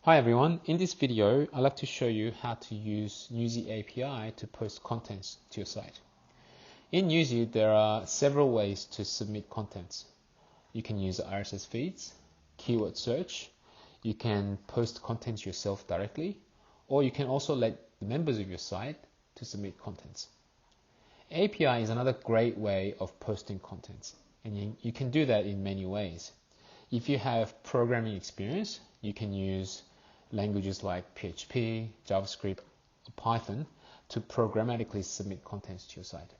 Hi everyone, in this video I'd like to show you how to use Newsy API to post contents to your site. In Newsy there are several ways to submit contents. You can use RSS feeds, keyword search, you can post contents yourself directly, or you can also let the members of your site to submit contents. API is another great way of posting contents, and you can do that in many ways. If you have programming experience, you can use languages like PHP, JavaScript, or Python to programmatically submit contents to your site.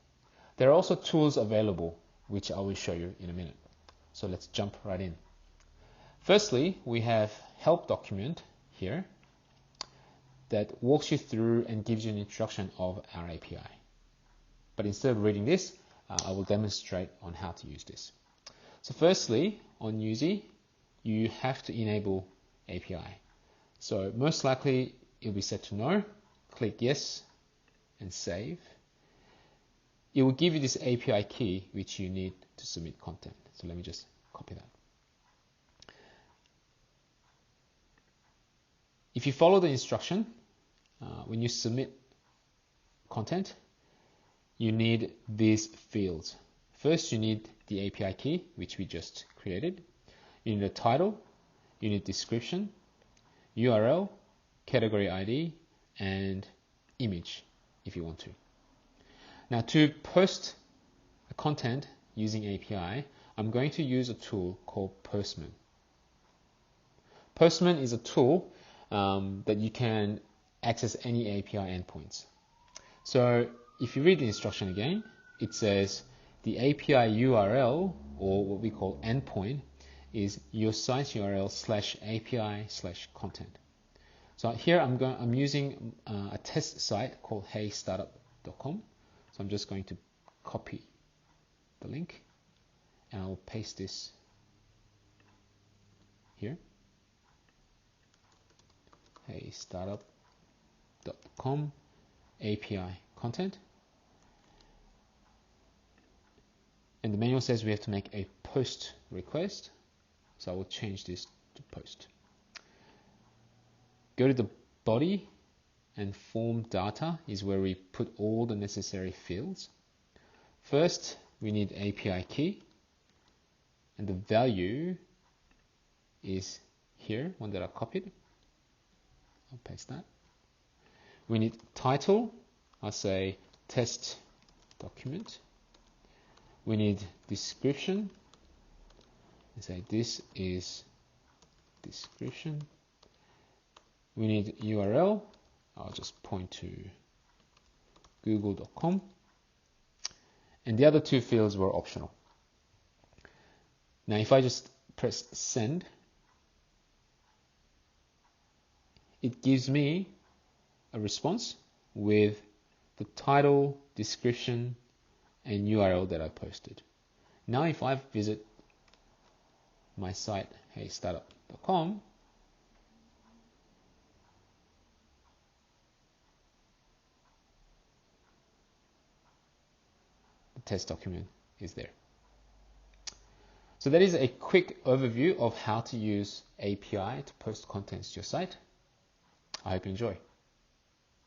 There are also tools available, which I will show you in a minute. So let's jump right in. Firstly, we have help document here that walks you through and gives you an introduction of our API. But instead of reading this, I will demonstrate on how to use this. So firstly, on Newsy, you have to enable API. So most likely it'll be set to no. Click yes and save. It will give you this API key which you need to submit content. So let me just copy that. If you follow the instruction, when you submit content, you need these fields. First, you need the API key, which we just created. You need a title, you need description, URL, category ID, and image if you want to. Now to post a content using API, I'm going to use a tool called Postman. Postman is a tool that you can access any API endpoints. So if you read the instruction again, it says the API URL, or what we call endpoint, is your site URL /API/content. So here I'm using a test site called heystartup.com. So I'm just going to copy the link and I'll paste this here. heystartup.com API content. And the manual says we have to make a post request. So I will change this to post. Go to the body, and form data is where we put all the necessary fields. First, we need API key, and the value is here, one that I copied. I'll paste that. We need title. I'll say test document. We need description. I say this is description. We need URL. I'll just point to google.com. And the other two fields were optional. Now if I just press send, it gives me a response with the title, description, and URL that I posted. Now if I visit my site heystartup.com, the test document is there. So that is a quick overview of how to use API to post contents to your site. I hope you enjoy.